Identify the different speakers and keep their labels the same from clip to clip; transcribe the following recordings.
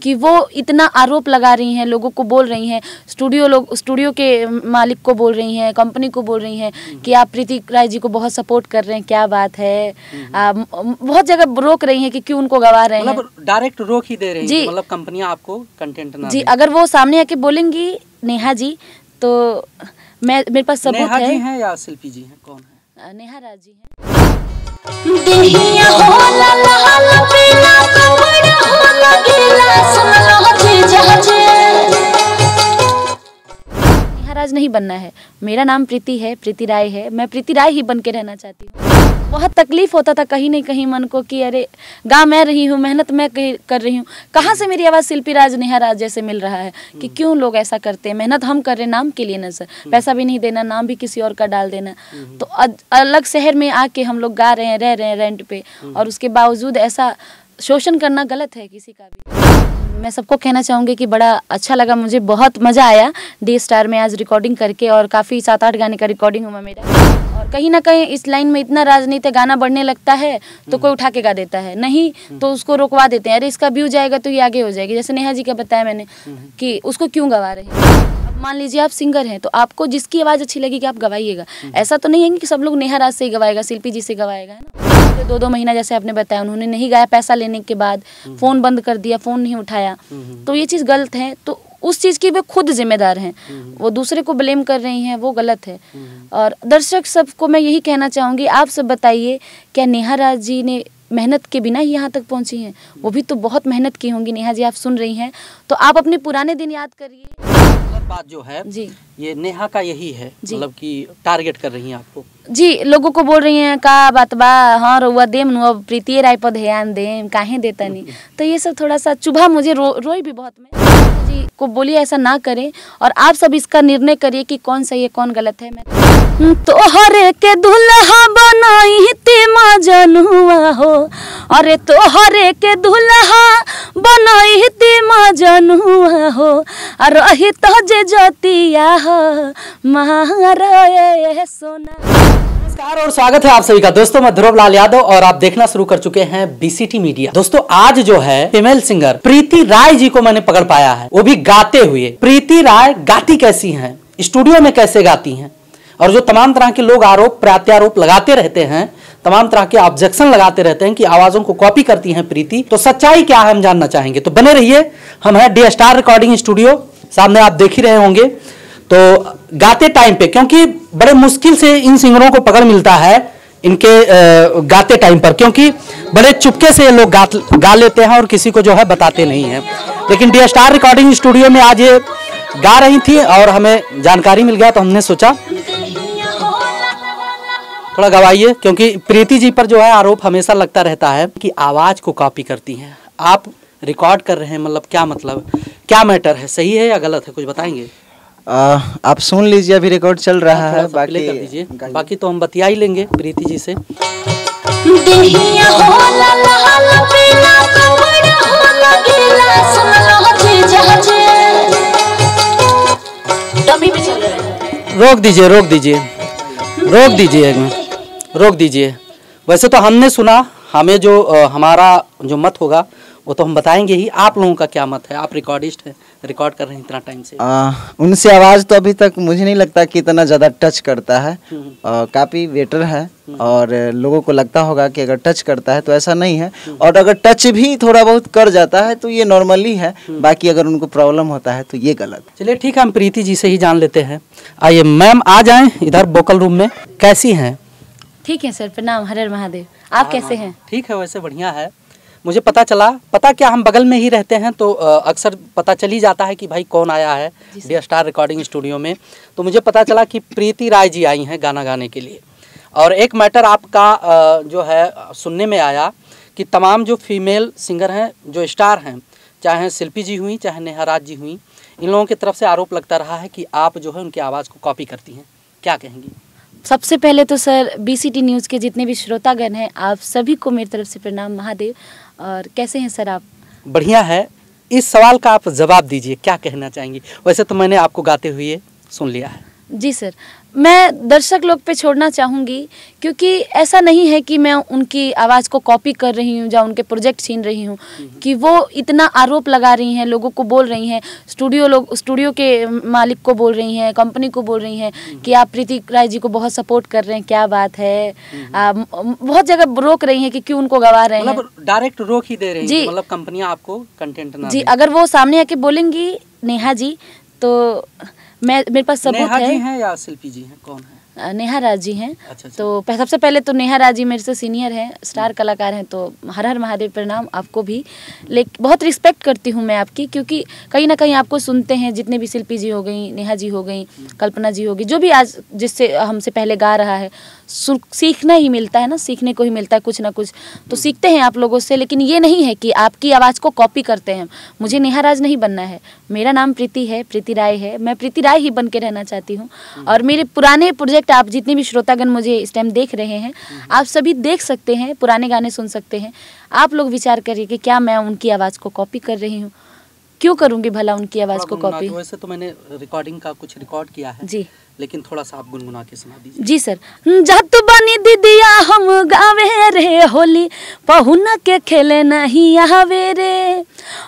Speaker 1: कि वो इतना आरोप लगा रही हैं, लोगों को बोल रही हैं, स्टूडियो के मालिक को बोल रही हैं, कंपनी को बोल रही हैं कि आप प्रीति राय जी को बहुत सपोर्ट कर रहे हैं, क्या बात है। बहुत जगह रोक रही हैं कि क्यों उनको गवा रहे हैं,
Speaker 2: मतलब डायरेक्ट रोक ही दे रहे हैं
Speaker 1: जी।
Speaker 2: मतलब कंपनियां आपको कंटेंट ना
Speaker 1: जी,
Speaker 2: दें।
Speaker 1: अगर वो सामने आके बोलेंगी नेहा जी तो मेरे पास सबूत
Speaker 2: नेहा
Speaker 1: है।
Speaker 2: जी हैं या शिल्पी जी हैं, कौन है?
Speaker 1: नेहा राज जी हैं। नेहा राज नहीं बनना है, मेरा नाम प्रीति है, प्रीति राय है, मैं प्रीति राय ही बन के रहना चाहती हूँ। बहुत तकलीफ होता था कहीं नहीं कहीं मन को कि अरे गा मैं रही हूँ, मेहनत मैं कर रही हूँ, कहाँ से मेरी आवाज़ शिल्पी राज नेहा राज जैसे मिल रहा है, कि क्यों लोग ऐसा करते हैं। मेहनत हम कर रहे हैं नाम के लिए ना सर, पैसा भी नहीं देना, नाम भी किसी और का डाल देना। तो अलग शहर में आके हम लोग गा रहे हैं, रह रहे हैं रेंट पे, और उसके बावजूद ऐसा शोषण करना गलत है किसी का भी। मैं सबको कहना चाहूँगी कि बड़ा अच्छा लगा, मुझे बहुत मज़ा आया डी स्टार में आज रिकॉर्डिंग करके, और काफ़ी 7-8 गाने का रिकॉर्डिंग हुआ मेरा। और कहीं ना कहीं इस लाइन में इतना राजनीति, गाना बढ़ने लगता है तो कोई उठा के गा देता है, नहीं तो उसको रोकवा देते हैं, अरे इसका व्यू जाएगा तो ये आगे हो जाएगी। जैसे नेहा जी का बताया मैंने कि उसको क्यों गवा रहे हैं। अब मान लीजिए आप सिंगर हैं तो आपको जिसकी आवाज़ अच्छी लगेगी आप गवाइएगा, ऐसा तो नहीं है कि सब लोग नेहा राज से ही गवाएगा, शिल्पी जी से गवाएगा, है ना। 2-2 महीना जैसे आपने बताया उन्होंने नहीं गाया, पैसा लेने के बाद फ़ोन बंद कर दिया, फ़ोन नहीं उठाया, तो ये चीज़ गलत है। तो उस चीज़ की वे खुद जिम्मेदार हैं, वो दूसरे को ब्लेम कर रही हैं, वो गलत है। और दर्शक सबको मैं यही कहना चाहूँगी, आप सब बताइए क्या नेहा राज जी ने मेहनत के बिना ही यहाँ तक पहुँची हैं? वो भी तो बहुत मेहनत की होंगी। नेहा जी आप सुन रही हैं तो आप अपने पुराने दिन याद करिए।
Speaker 2: बात जो है
Speaker 1: जी,
Speaker 2: ये नेहा का यही है, मतलब कि टारगेट कर रही हैं आपको।
Speaker 1: जी, लोगों को बोल रही हैं का बात बा, हाँ रउआ देम नु अब प्रीति राय पर ध्यान देम, काहे देता नहीं। तो ये सब थोड़ा सा चुभा मुझे, रोई भी बहुत मैं। जी को बोलिए ऐसा ना करें, और आप सब इसका निर्णय करिए कि कौन सही है कौन गलत है। मैं तोहरे के दुल्हा बनाई ते मजनुआ हो, अरे तोहरे के दुल्हा बनाई ते मजनुआ हो, रही तो जे जतिया हो महाराय सोना।
Speaker 2: नमस्कार और स्वागत है आप सभी का दोस्तों, मैं ध्रुव लाल यादव और आप देखना शुरू कर चुके हैं बीसीटी मीडिया। दोस्तों आज जो है फीमेल सिंगर प्रीति राय जी को मैंने पकड़ पाया है, वो भी गाते हुए। प्रीति राय गाती कैसी हैं, स्टूडियो में कैसे गाती हैं, और जो तमाम तरह के लोग आरोप प्रत्यारोप लगाते रहते हैं, तमाम तरह के ऑब्जेक्शन लगाते रहते हैं कि आवाजों को कॉपी करती हैं प्रीति, तो सच्चाई क्या है हम जानना चाहेंगे। तो बने रहिए, हम हैं डी स्टार रिकॉर्डिंग स्टूडियो, सामने आप देख ही रहे होंगे। तो गाते टाइम पे, क्योंकि बड़े मुश्किल से इन सिंगरों को पकड़ मिलता है इनके गाते टाइम पर, क्योंकि बड़े चुपके से ये लोग गा लेते हैं और किसी को जो है बताते नहीं हैं। लेकिन डी स्टार रिकॉर्डिंग स्टूडियो में आज ये गा रही थी और हमें जानकारी मिल गया, तो हमने सोचा थोड़ा गवाइए, क्योंकि प्रीति जी पर जो है आरोप हमेशा लगता रहता है कि आवाज़ को कॉपी करती हैं। आप रिकॉर्ड कर रहे हैं, मतलब क्या, मतलब क्या मैटर है, सही है या गलत है, कुछ बताएंगे?
Speaker 3: आप सुन लीजिए, अभी रिकॉर्ड चल रहा है,
Speaker 2: बाकी कर दीजिए, बाकी तो हम बतिया ही लेंगे प्रीति जी से। रोक दीजिए, रोक दीजिए, रोक दीजिए, रोक दीजिए। वैसे तो हमने सुना, हमें जो हमारा जो मत होगा वो तो हम बताएंगे ही। आप लोगों का क्या मत है? आप रिकॉर्डिस्ट हैं, रिकॉर्ड कर रहे हैं इतना टाइम से।
Speaker 3: उनसे आवाज़ तो अभी तक मुझे नहीं लगता कि इतना ज़्यादा टच करता है, काफ़ी बेटर है, और लोगों को लगता होगा कि अगर टच करता है तो ऐसा नहीं है, और अगर टच भी थोड़ा बहुत कर जाता है तो ये नॉर्मली है, बाकी अगर उनको प्रॉब्लम होता है तो ये गलत।
Speaker 2: चलिए ठीक है, हम प्रीति जी से ही जान लेते हैं। आइए मैम, आ जाएं इधर वोकल रूम में। कैसी हैं?
Speaker 1: ठीक है सर, प्रणाम, हर हर महादेव। आप कैसे हैं?
Speaker 2: ठीक है, वैसे बढ़िया है। मुझे पता क्या, हम बगल में ही रहते हैं तो अक्सर पता चल ही जाता है कि भाई कौन आया है डी स्टार रिकॉर्डिंग स्टूडियो में। तो मुझे पता चला कि प्रीति राय जी आई हैं गाना गाने के लिए। और एक मैटर आपका जो है सुनने में आया कि तमाम जो फीमेल सिंगर हैं, जो स्टार हैं, चाहे शिल्पी जी हुई चाहे नेहा राज जी हुई, इन लोगों की तरफ से आरोप लगता रहा है कि आप जो है उनकी आवाज़ को कॉपी करती हैं। क्या कहेंगी?
Speaker 1: सबसे पहले तो सर बीसीटी न्यूज़ के जितने भी श्रोतागण हैं, आप सभी को मेरी तरफ से प्रणाम महादेव। और कैसे हैं सर आप?
Speaker 2: बढ़िया है। इस सवाल का आप जवाब दीजिए, क्या कहना चाहेंगी? वैसे तो मैंने आपको गाते हुए सुन लिया है।
Speaker 1: जी सर, मैं दर्शक लोग पे छोड़ना चाहूँगी, क्योंकि ऐसा नहीं है कि मैं उनकी आवाज़ को कॉपी कर रही हूँ या उनके प्रोजेक्ट छीन रही हूँ, कि वो इतना आरोप लगा रही हैं, लोगों को बोल रही हैं, स्टूडियो के मालिक को बोल रही हैं, कंपनी को बोल रही हैं कि आप प्रीति राय जी को बहुत सपोर्ट कर रहे हैं, क्या बात है। बहुत जगह रोक रही हैं कि क्यों उनको गवा रहे हैं,
Speaker 2: मतलब डायरेक्ट रोक ही दे रहे हैं
Speaker 1: जी।
Speaker 2: मतलब कंपनियां आपको कंटेंट ना
Speaker 1: जी।
Speaker 2: दें।
Speaker 1: अगर वो सामने आके बोलेंगी नेहा जी, तो मेरे पास सबूत
Speaker 2: नेहा
Speaker 1: है।
Speaker 2: जी हैं या शिल्पी जी हैं, कौन है?
Speaker 1: नेहा राज जी हैं।
Speaker 2: अच्छा।
Speaker 1: तो सबसे पहले तो नेहा राज जी मेरे से सीनियर हैं, स्टार कलाकार हैं, तो हर हर महादेव प्रणाम आपको भी। लेकिन बहुत रिस्पेक्ट करती हूँ मैं आपकी, क्योंकि कहीं ना कहीं आपको सुनते हैं, जितने भी शिल्पी जी हो गई, नेहा जी हो गई, कल्पना जी होगी, जो भी आज जिससे हमसे पहले गा रहा है, सीखना ही मिलता है ना, सीखने को ही मिलता है कुछ ना कुछ, तो सीखते हैं आप लोगों से। लेकिन ये नहीं है कि आपकी आवाज़ को कॉपी करते हैं। मुझे नेहा राज नहीं बनना है, मेरा नाम प्रीति है, प्रीति राय है, मैं प्रीति राय ही बन के रहना चाहती हूँ। और मेरे पुराने प्रोजेक्ट आप जितने भी श्रोतागण मुझे इस टाइम देख रहे हैं, आप सभी देख सकते हैं, पुराने गाने सुन सकते हैं। आप लोग विचार करिए कि क्या मैं उनकी आवाज़ को कॉपी कर रही हूँ? क्यों करूँगी भला उनकी आवाज़ को कॉपी?
Speaker 2: वैसे तो मैंने रिकॉर्डिंग का कुछ रिकॉर्ड किया है
Speaker 1: जी,
Speaker 2: लेकिन थोड़ा सा आप गुनगुना के सुना दीजिए।
Speaker 1: जी सर। जात बनी दीदिया हम गावे रे होली, पहुना के खेले नहीं आवे रे।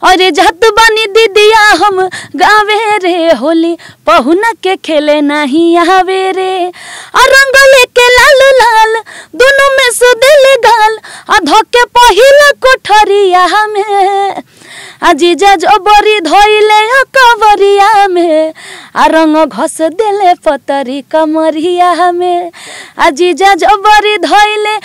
Speaker 1: और जात बनी दीदिया हम गावे रे होली, पहुना के खेले नहीं आवे रे। और रंगोली के लाल लाल दोनों में सुदिल गाल, अधो के पहिला कोठरिया में, जीजा जबरी धोइले कवरिया में, आ रंग घस देले पतरी कमरिया में। जीजा जबरी धोइले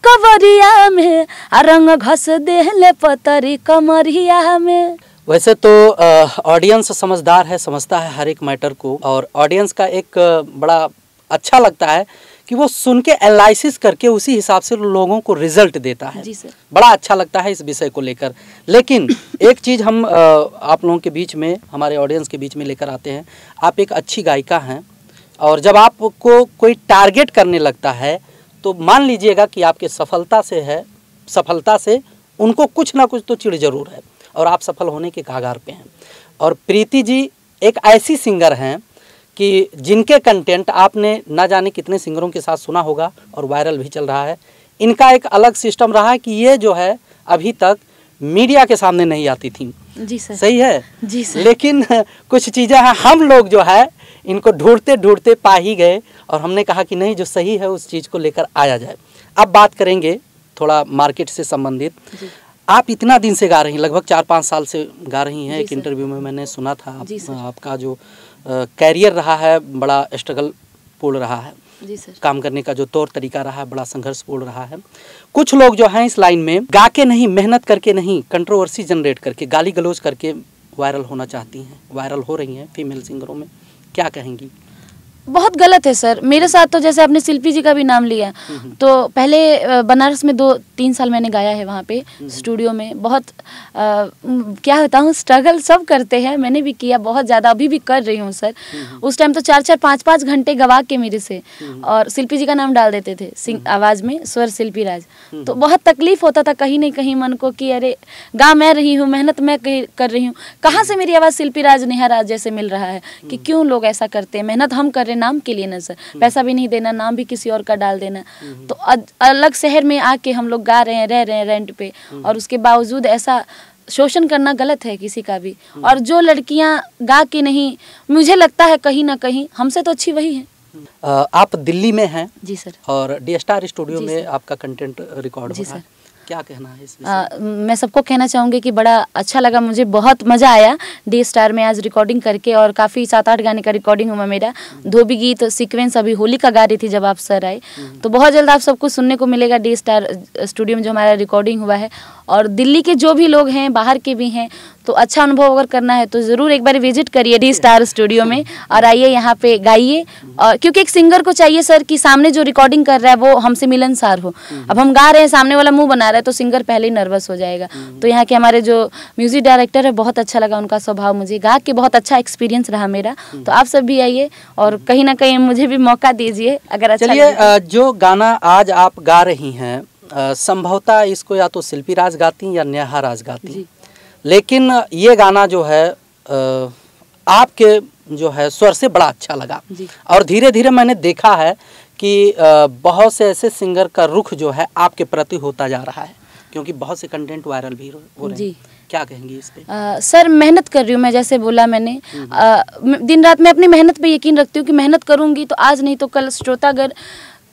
Speaker 1: कवरिया में, आ रंग घस देले पतरी कमरिया में।
Speaker 2: वैसे तो ऑडियंस समझदार है, समझता है हर एक मैटर को, और ऑडियंस का एक बड़ा अच्छा लगता है कि वो सुन के एनालिसिस करके उसी हिसाब से लोगों को रिजल्ट देता है।
Speaker 1: जी सर।
Speaker 2: बड़ा अच्छा लगता है इस विषय को लेकर। लेकिन एक चीज़ हम आप लोगों के बीच में, हमारे ऑडियंस के बीच में लेकर आते हैं। आप एक अच्छी गायिका हैं, और जब आपको कोई टारगेट करने लगता है तो मान लीजिएगा कि आपके सफलता से उनको कुछ ना कुछ तो चिढ़ जरूर है, और आप सफल होने के कगार पे हैं। और प्रीति जी एक ऐसी सिंगर हैं कि जिनके कंटेंट आपने ना जाने कितने सिंगरों के साथ सुना होगा और वायरल भी चल रहा है। इनका एक अलग सिस्टम रहा है कि ये जो है अभी तक मीडिया के सामने नहीं आती थी।
Speaker 1: जी सर।
Speaker 2: सही है?
Speaker 1: जी सर।
Speaker 2: लेकिन कुछ चीज़ें हैं, हम लोग जो है इनको ढूंढते ढूंढते पा ही गए, और हमने कहा कि नहीं, जो सही है उस चीज़ को लेकर आया जाए। अब बात करेंगे थोड़ा मार्केट से संबंधित। आप इतना दिन से गा रही हैं, लगभग 4-5 साल से गा रही हैं। एक इंटरव्यू में मैंने सुना था आपका जो कैरियर रहा है बड़ा स्ट्रगल पूर्ण रहा है।
Speaker 1: जी सर।
Speaker 2: काम करने का जो तौर तरीका रहा है बड़ा संघर्षपूर्ण रहा है। कुछ लोग जो हैं इस लाइन में गा के नहीं, मेहनत करके नहीं, कंट्रोवर्सी जनरेट करके, गाली गलौज करके वायरल होना चाहती हैं, वायरल हो रही हैं फीमेल सिंगरों में, क्या कहेंगी?
Speaker 1: बहुत गलत है सर। मेरे साथ तो जैसे आपने शिल्पी जी का भी नाम लिया, तो पहले बनारस में 2-3 साल मैंने गाया है वहाँ पे स्टूडियो में। बहुत क्या होता हूँ, स्ट्रगल सब करते हैं, मैंने भी किया बहुत ज़्यादा, अभी भी कर रही हूँ सर। उस टाइम तो 4-4, 5-5 घंटे गवा के मेरे से, और शिल्पी जी का नाम डाल देते थे आवाज़ में, स्वर शिल्पी राज। तो बहुत तकलीफ होता था कहीं नहीं कहीं मन को कि अरे गा मैं रही हूँ, मेहनत मैं कर रही हूँ, कहाँ से मेरी आवाज़ शिल्पी राज, नेहा राज जैसे मिल रहा है, कि क्यों लोग ऐसा करते हैं। मेहनत हम कर नाम के लिए ना सर, पैसा भी नहीं देना, नाम भी किसी और का डाल देना। तो अलग शहर में आके हम लोग गा रहे हैं, रह रहे हैं रेंट पे, और उसके बावजूद ऐसा शोषण करना गलत है किसी का भी। और जो लड़कियां गा के नहीं, मुझे लगता है कहीं ना कहीं हमसे तो अच्छी वही है।
Speaker 2: आप दिल्ली में हैं?
Speaker 1: जी सर।
Speaker 2: और डी स्टार स्टूडियो में आपका कंटेंट रिकॉर्ड हो रहा है, क्या कहना है इस विषय?
Speaker 1: मैं सबको कहना चाहूँगी कि बड़ा अच्छा लगा, मुझे बहुत मज़ा आया डी स्टार में आज रिकॉर्डिंग करके, और काफ़ी 7-8 गाने का रिकॉर्डिंग हुआ मेरा। धोबी गीत सीक्वेंस अभी होली का गा रही थी जब आप सर आए, तो बहुत जल्द आप सबको सुनने को मिलेगा डी स्टार स्टूडियो में जो हमारा रिकॉर्डिंग हुआ है। और दिल्ली के जो भी लोग हैं, बाहर के भी हैं, तो अच्छा अनुभव अगर करना है तो ज़रूर एक बार विजिट करिए डी स्टार स्टूडियो में, और आइए यहाँ पे गाइए। और क्योंकि एक सिंगर को चाहिए सर कि सामने जो रिकॉर्डिंग कर रहा है वो हमसे मिलनसार हो। अब हम गा रहे हैं, सामने वाला मुंह बना रहा है, तो सिंगर पहले ही नर्वस हो जाएगा। तो यहाँ के हमारे जो म्यूजिक डायरेक्टर है, बहुत अच्छा लगा उनका स्वभाव, मुझे गा के बहुत अच्छा एक्सपीरियंस रहा मेरा। तो आप सब भी आइए और कहीं ना कहीं मुझे भी मौका दीजिए अगर अच्छा।
Speaker 2: चलिए, जो गाना आज आप गा रही हैं, संभवतः इसको या तो शिल्पी राज गाती या नेहा राज गाती, लेकिन ये गाना जो है आपके जो है स्वर से बड़ा अच्छा लगा।
Speaker 1: जी।
Speaker 2: और धीरे धीरे मैंने देखा है कि बहुत से ऐसे सिंगर का रुख जो है आपके प्रति होता जा रहा है, क्योंकि बहुत से कंटेंट वायरल भी हो रहे हैं। क्या कहेंगी इस पे?
Speaker 1: सर मेहनत कर रही हूँ मैं, जैसे बोला मैंने, दिन रात मैं अपनी मेहनत पे यकीन रखती हूँ कि मेहनत करूँगी तो आज नहीं तो कल श्रोतागण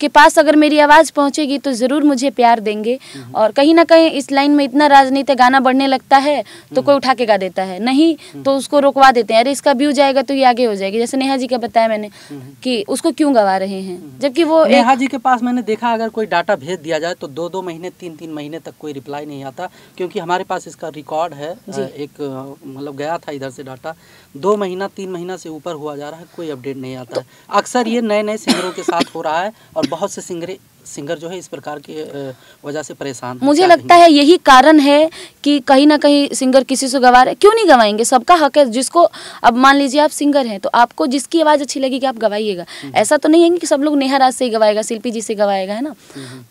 Speaker 1: के पास अगर मेरी आवाज़ पहुंचेगी तो ज़रूर मुझे प्यार देंगे। और कहीं ना कहीं इस लाइन में इतना राजनीति, गाना बढ़ने लगता है तो कोई उठा के गा देता है, नहीं तो उसको रोकवा देते हैं, अरे इसका व्यू जाएगा तो ये आगे हो जाएगी। जैसे नेहा जी का बताया मैंने कि उसको क्यों गवा रहे हैं, जबकि वो
Speaker 2: नेहा जी के पास मैंने देखा अगर कोई डाटा भेज दिया जाए तो 2-2 महीने 3-3 महीने तक कोई रिप्लाई नहीं आता, क्योंकि हमारे पास इसका रिकॉर्ड है। एक मतलब गया था इधर से डाटा, 2 महीना 3 महीना से ऊपर हुआ जा रहा है, कोई अपडेट नहीं आता है। अक्सर ये नए नए सिंगरों के साथ हो रहा है और बहुत से सिंगर जो है इस प्रकार की वजह से परेशान।
Speaker 1: मुझे लगता है यही कारण है कि कहीं ना कहीं सिंगर किसी से गवा रहे, क्यों नहीं गवाएंगे, सबका हक है। जिसको अब मान लीजिए आप सिंगर हैं तो आपको जिसकी आवाज़ अच्छी लगेगी आप गवाइएगा, ऐसा तो नहीं है कि सब लोग नेहा राज से ही गवाएगा, शिल्पी जी से गवाएगा, है ना।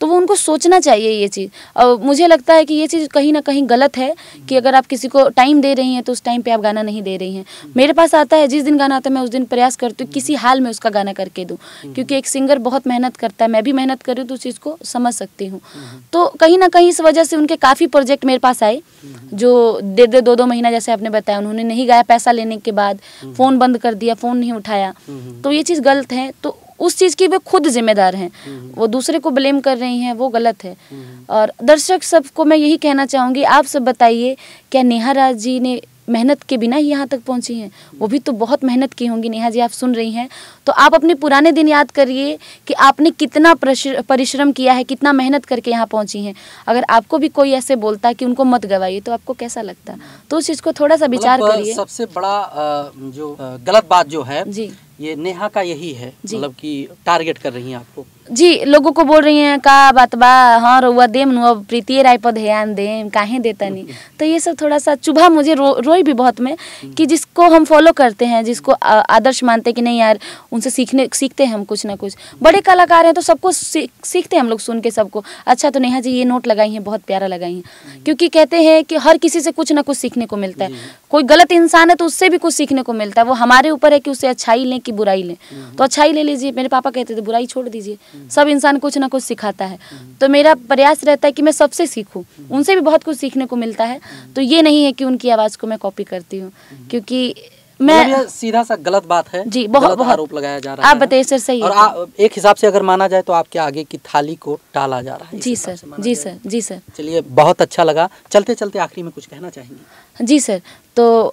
Speaker 1: तो वो उनको सोचना चाहिए ये चीज़। और मुझे लगता है कि ये चीज़ कहीं ना कहीं गलत है कि अगर आप किसी को टाइम दे रही हैं तो उस टाइम पर आप गाना नहीं दे रही हैं। मेरे पास आता है, जिस दिन गाना आता है मैं उस दिन प्रयास करती हूँ किसी हाल में उसका गाना करके दूँ, क्योंकि एक सिंगर बहुत मेहनत करता है, मैं भी मेहनत कर रही हूँ तो उस चीज़ को समझ सकती हूँ। तो कहीं ना कहीं इस वजह से उनके काफ़ी प्रोजेक्ट मेरे पास आए जो 1.5-2 महीना, जैसे आपने बताया, उन्होंने नहीं गाया, पैसा लेने के बाद फ़ोन बंद कर दिया, फ़ोन नहीं उठाया, तो ये चीज़ गलत है। तो उस चीज़ की वे खुद जिम्मेदार हैं, वो दूसरे को ब्लेम कर रही हैं, वो गलत है। और दर्शक सबको मैं यही कहना चाहूँगी, आप सब बताइए क्या नेहा राज जी ने मेहनत के बिना ही यहाँ तक पहुँची हैं? वो भी तो बहुत मेहनत की होंगी। नेहा जी आप सुन रही हैं तो आप अपने पुराने दिन याद करिए कि आपने कितना परिश्रम किया है, कितना मेहनत करके यहाँ पहुँची हैं। अगर आपको भी कोई ऐसे बोलता कि उनको मत गवाइए तो आपको कैसा लगता? तो उस चीज़ को थोड़ा सा विचार करिए।
Speaker 2: सबसे बड़ा जो गलत बात जो है
Speaker 1: जी,
Speaker 2: ये नेहा का यही है, मतलब कि टारगेट कर रही हैं आपको।
Speaker 1: जी, लोगों को बोल रही हैं का बात बा, हाँ रउआ देम नु, अब प्रीति राय पर ध्यान दें, काहे देता नहीं। तो ये सब थोड़ा सा चुभा मुझे, रोई भी बहुत में कि जिसको हम फॉलो करते हैं, जिसको आदर्श मानते हैं कि नहीं यार उनसे सीखते हैं हम कुछ ना कुछ। बड़े कलाकार हैं तो सबको सीखते हैं हम लोग सुन के सबको। अच्छा तो नेहा जी ये नोट लगाई हैं, बहुत प्यारा लगाई हैं, क्योंकि कहते हैं कि हर किसी से कुछ ना कुछ सीखने को मिलता है। कोई गलत इंसान है तो उससे भी कुछ सीखने को मिलता है, वो हमारे ऊपर है कि उससे अच्छाई लें कि बुराई लें। तो अच्छाई ले लीजिए, मेरे पापा कहते थे बुराई छोड़ दीजिए, सब इंसान कुछ ना कुछ सिखाता है। तो मेरा प्रयास रहता है कि मैं सबसे सीखूं, उनसे भी बहुत कुछ सीखने को मिलता है। तो ये नहीं है कि उनकी आवाज़ को मैं कॉपी करती हूँ, क्योंकि मैं
Speaker 2: सीधा सा गलत बात है
Speaker 1: जी, बहुत
Speaker 2: आरोप लगाया जा रहा है।
Speaker 1: आप बताइए सर, सही है?
Speaker 2: और एक हिसाब से अगर माना जाए तो आपके आगे की थाली को टाला जा रहा है।
Speaker 1: जी सर, जी सर, जी सर।
Speaker 2: चलिए बहुत अच्छा लगा। चलते चलते आखिरी में कुछ कहना चाहेंगे?
Speaker 1: जी सर, तो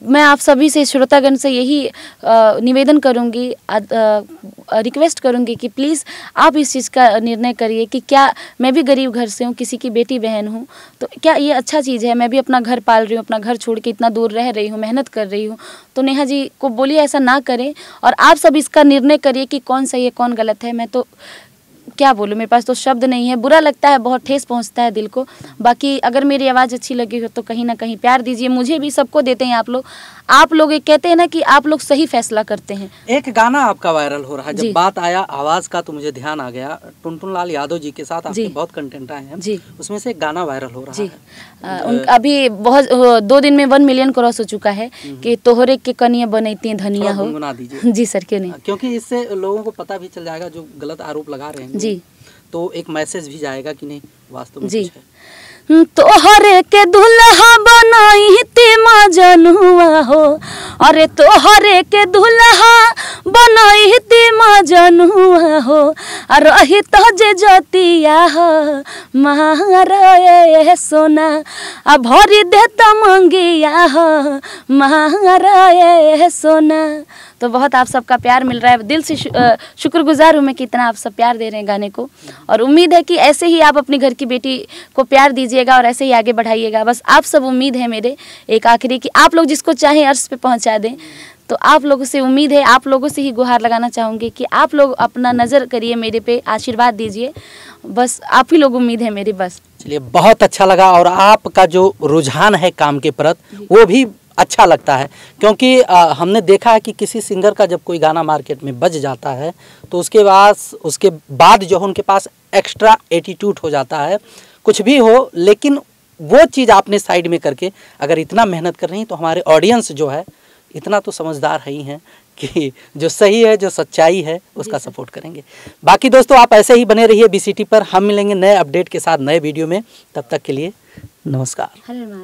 Speaker 1: मैं आप सभी से, श्रोतागण से यही निवेदन करूंगी, रिक्वेस्ट करूंगी कि प्लीज़ आप इस चीज़ का निर्णय करिए कि क्या मैं भी गरीब घर से हूं, किसी की बेटी बहन हूं, तो क्या ये अच्छा चीज़ है? मैं भी अपना घर पाल रही हूं, अपना घर छोड़ के इतना दूर रह रही हूं, मेहनत कर रही हूं। तो नेहा जी को बोलिए ऐसा ना करें, और आप सब इसका निर्णय करिए कि कौन सही है कौन गलत है। मैं तो क्या बोलूँ, मेरे पास तो शब्द नहीं है, बुरा लगता है, बहुत ठेस पहुंचता है दिल को। बाकी अगर मेरी आवाज़ अच्छी लगी हो तो कहीं ना कहीं प्यार दीजिए, मुझे भी, सबको देते हैं आप लोग एक कहते हैं ना कि आप लोग सही फैसला करते हैं।
Speaker 2: एक गाना आपका वायरल हो रहा है, जब बात आया आवाज़ का तो मुझे ध्यान आ गया, टुनटुन लाल यादव जी के साथ आपके बहुत कंटेंट आए हैं जी, उसमें से एक गाना वायरल हो रहा है।
Speaker 1: अभी बहुत 2 दिन में 1 मिलियन क्रॉस हो चुका है कि तोहरे के कनिया बनैती धनिया हो।
Speaker 2: गुनगुना दीजिए।
Speaker 1: जी सर, क्यों नहीं,
Speaker 2: क्योंकि इससे लोगों को पता भी चल जाएगा जो गलत आरोप लगा रहे हैं
Speaker 1: जी,
Speaker 2: तो एक मैसेज भी जाएगा कि नहीं वास्तव में
Speaker 1: जी
Speaker 2: कुछ है।
Speaker 1: तोहरे के दुल्हा बनाई ते मजनुआ हो, अरे तोहरे के दुल्हा बनाई ते मजनुआ हो, रही तो जे जतिया हो महाराए सोना, आ भरी दे तो मंगिया हो महाराए सोना। तो बहुत आप सबका प्यार मिल रहा है, दिल से शुक्रगुजार हूँ मैं कि इतना आप सब प्यार दे रहे हैं गाने को, और उम्मीद है कि ऐसे ही आप अपने घर की बेटी को प्यार दीजिएगा और ऐसे ही आगे बढ़ाइएगा। बस आप सब उम्मीद है मेरे एक आखिरी कि आप लोग जिसको चाहें अर्श पे पहुंचा दें। तो आप लोगों से उम्मीद है, आप लोगों से ही गुहार लगाना चाहूँगी कि आप लोग अपना नज़र करिए मेरे पे, आशीर्वाद दीजिए, बस आप ही लोग उम्मीद है मेरी। बस
Speaker 2: चलिए बहुत अच्छा लगा, और आपका जो रुझान है काम के प्रति वो भी अच्छा लगता है, क्योंकि हमने देखा है कि किसी सिंगर का जब कोई गाना मार्केट में बज जाता है तो उसके बाद जो है उनके पास एक्स्ट्रा एटीट्यूड हो जाता है, कुछ भी हो, लेकिन वो चीज़ आपने साइड में करके अगर इतना मेहनत कर रही हैं तो हमारे ऑडियंस जो है इतना तो समझदार है ही हैं कि जो सही है, जो सच्चाई है, उसका सपोर्ट करेंगे। बाकी दोस्तों आप ऐसे ही बने रहिए BCT पर। हम मिलेंगे नए अपडेट के साथ नए वीडियो में। तब तक के लिए नमस्कार।
Speaker 1: हरे माधव।